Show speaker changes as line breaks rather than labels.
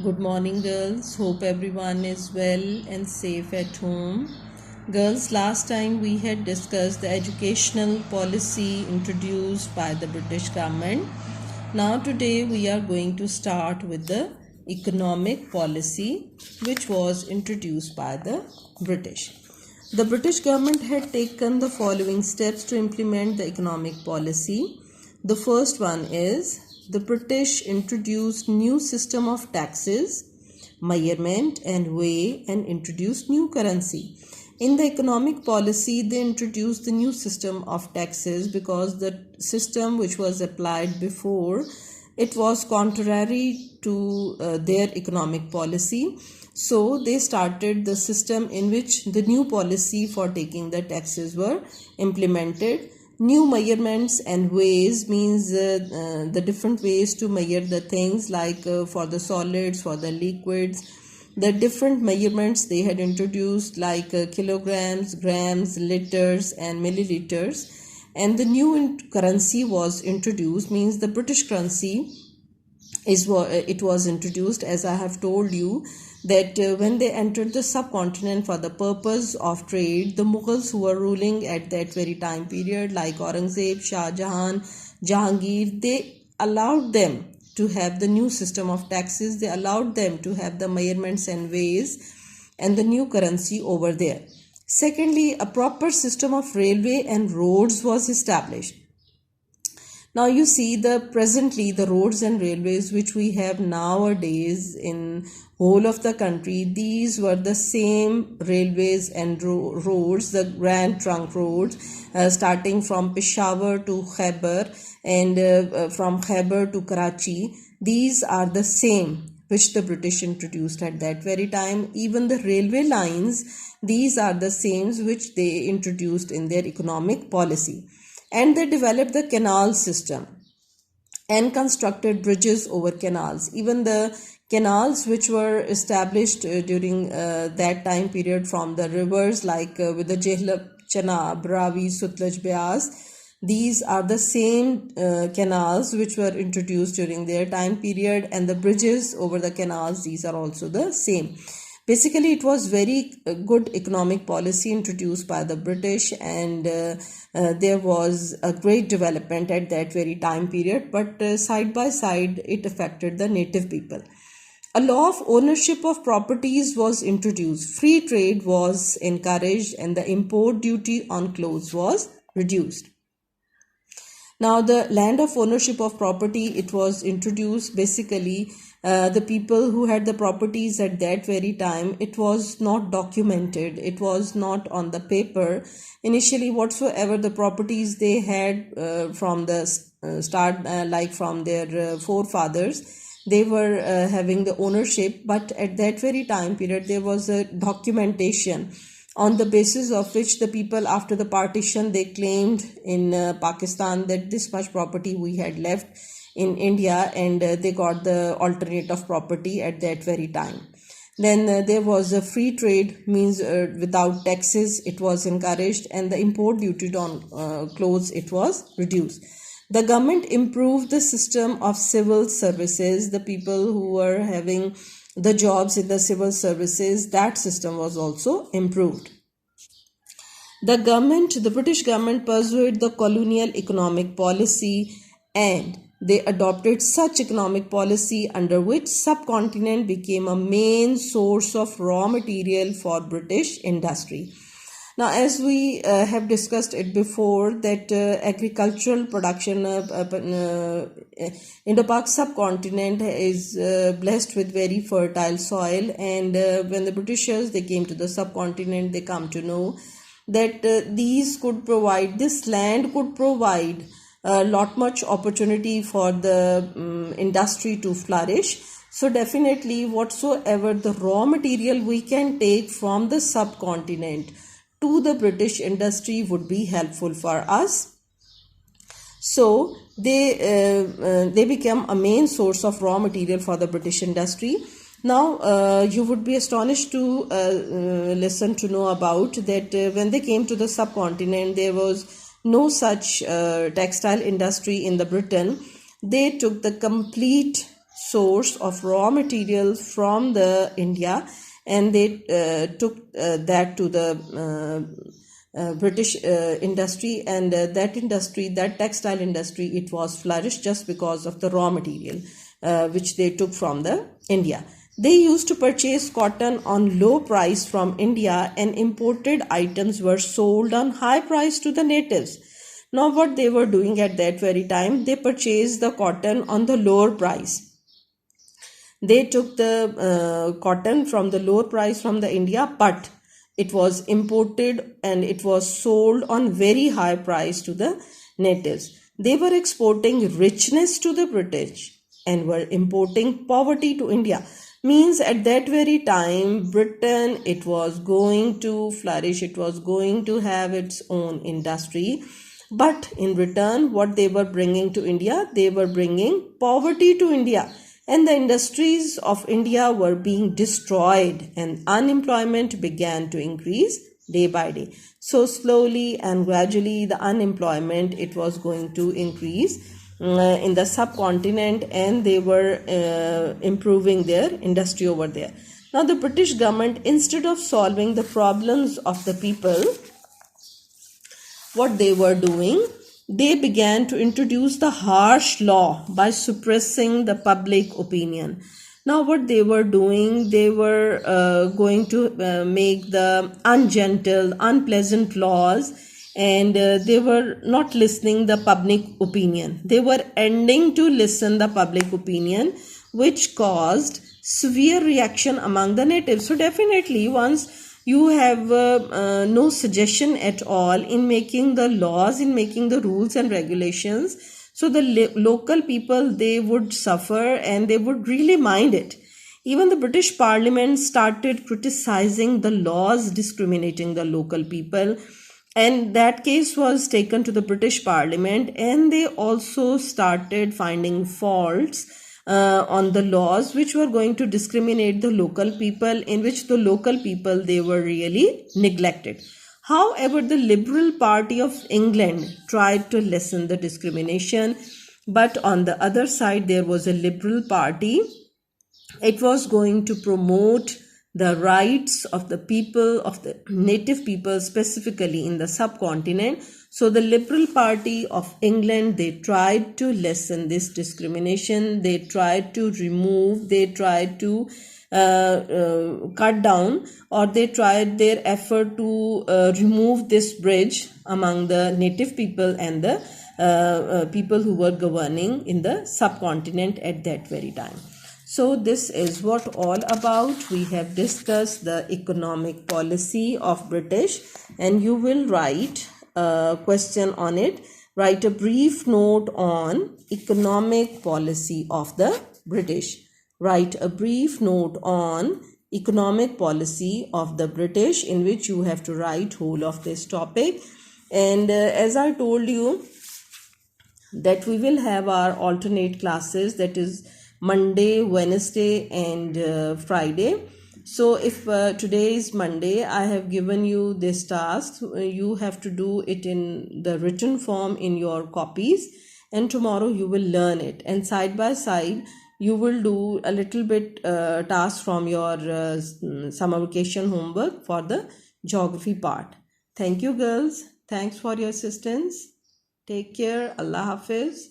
Good morning, girls. Hope everyone is well and safe at home. Girls, last time we had discussed the educational policy introduced by the British government. Now, today we are going to start with the economic policy which was introduced by the British. The British government had taken the following steps to implement the economic policy. The first one is the British introduced new system of taxes, measurement and weigh, and introduced new currency. In the economic policy, they introduced the new system of taxes because the system which was applied before, it was contrary to their economic policy. So they started the system in which the new policy for taking the taxes were implemented. New measurements and weighs means the different ways to measure the things, like for the solids, for the liquids, the different measurements they had introduced, like kilograms, grams, liters and milliliters. And the new currency was introduced, means the British currency it was introduced, as I have told you, that when they entered the subcontinent for the purpose of trade, the Mughals who were ruling at that very time period, like Aurangzeb, Shah Jahan, Jahangir, they allowed them to have the new system of taxes. They allowed them to have the measurements and weighs and the new currency over there. Secondly, a proper system of railway and roads was established. Now you see presently the roads and railways which we have nowadays in whole of the country, these were the same railways and roads, the Grand Trunk roads, starting from Peshawar to Khyber and from Khyber to Karachi. These are the same which the British introduced at that very time. Even the railway lines, these are the same which they introduced in their economic policy. And they developed the canal system and constructed bridges over canals. Even the canals which were established during that time period from the rivers, like with the Jhelum, Chenab, Ravi, Sutlej, Beas, these are the same canals which were introduced during their time period, and the bridges over the canals, these are also the same. Basically, it was very good economic policy introduced by the British, and there was a great development at that very time period, but side by side it affected the native people. A law of ownership of properties was introduced. Free trade was encouraged and the import duty on clothes was reduced. Now, the land of ownership of property, it was introduced. Basically, the people who had the properties at that very time, it was not documented, it was not on the paper. Initially, whatsoever the properties they had from the start, like from their forefathers, they were having the ownership, but at that very time period there was a documentation on the basis of which the people after the partition, they claimed in Pakistan that this much property we had left in India, and they got the alternate of property at that very time. Then there was a free trade, means without taxes it was encouraged, and the import duty on clothes, it was reduced. The government improved the system of civil services. The people who were having the jobs in the civil services, that system was also improved. The British government pursued the colonial economic policy, and they adopted such economic policy under which subcontinent became a main source of raw material for British industry. Now, as we have discussed it before, that agricultural production Indo-Pak subcontinent is blessed with very fertile soil, and when the Britishers, they came to the subcontinent, they come to know that this land could provide lot much opportunity for the industry to flourish. So definitely whatsoever the raw material we can take from the subcontinent to the British industry would be helpful for us. So they become a main source of raw material for the British industry. Now you would be astonished to listen to know about that when they came to the subcontinent, there was no such textile industry in the Britain. They took the complete source of raw material from the India, and they took that to the British industry, and that textile industry, it was flourished just because of the raw material which they took from the India. They used to purchase cotton on low price from India, and imported items were sold on high price to the natives. Now what they were doing at that very time, they purchased the cotton on the lower price. They took the cotton from the lower price from the India, but it was imported and it was sold on very high price to the natives. They were exporting richness to the British and were importing poverty to India. Means at that very time, Britain, it was going to flourish, it was going to have its own industry. But in return, what they were bringing to India, they were bringing poverty to India. And the industries of India were being destroyed, and unemployment began to increase day by day. So slowly and gradually the unemployment, it was going to increase in the subcontinent, and they were improving their industry over there. Now the British government, instead of solving the problems of the people, what they were doing, they began to introduce the harsh law by suppressing the public opinion. Now what they were doing, they were going to make the ungentle, unpleasant laws, and they were not listening the public opinion. They were ending to listen the public opinion, which caused severe reaction among the natives. So definitely, once you have no suggestion at all in making the laws, in making the rules and regulations, so the local people, they would suffer and they would really mind it. Even the British Parliament started criticizing the laws discriminating the local people, and that case was taken to the British Parliament, and they also started finding faults on the laws which were going to discriminate the local people, in which the local people, they were really neglected. However, the Liberal Party of England tried to lessen the discrimination, but on the other side there was a Liberal Party. It was going to promote the rights of the people, of the native people, specifically in the subcontinent. So the Liberal Party of England, they tried to lessen this discrimination. They tried to remove, they tried to cut down, or they tried their effort to remove this bridge among the native people and the people who were governing in the subcontinent at that very time. So this is what all about. We have discussed the economic policy of British, and you will write a question on it. Write a brief note on economic policy of the British. Write a brief note on economic policy of the British, in which you have to write whole of this topic. And as I told you, that we will have our alternate classes, that is Monday, Wednesday and Friday. So if today is Monday, I have given you this task. You have to do it in the written form in your copies, and tomorrow you will learn it, and side by side you will do a little bit task from your summer vacation homework for the geography part. Thank you girls. Thanks for your assistance. Take care. Allah Hafiz.